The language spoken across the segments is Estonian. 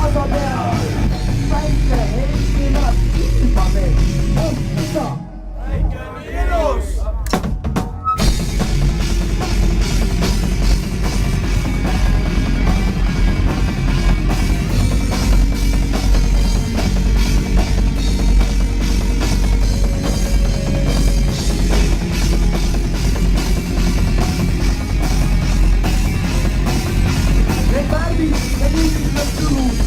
Asa peal, päike helgimas silmame. Oh, isa. Väike on ilus. Need värvid ja liigid tõus.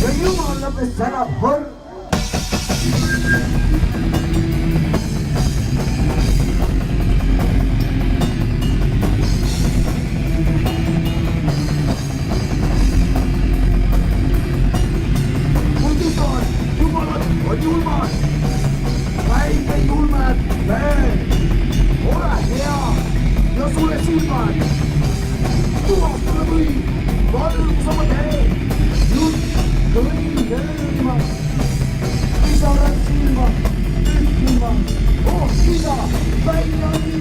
Ja jumal lõppes särab hõrg. Muidugi jumalad on julmad. Väike julmad veel. Ole hea ja sulle silmad. Tuvastada võib, valgus oma teed. Jutt kõigi lööma. Pisarad silma, ütlema. Oh, isa, välja on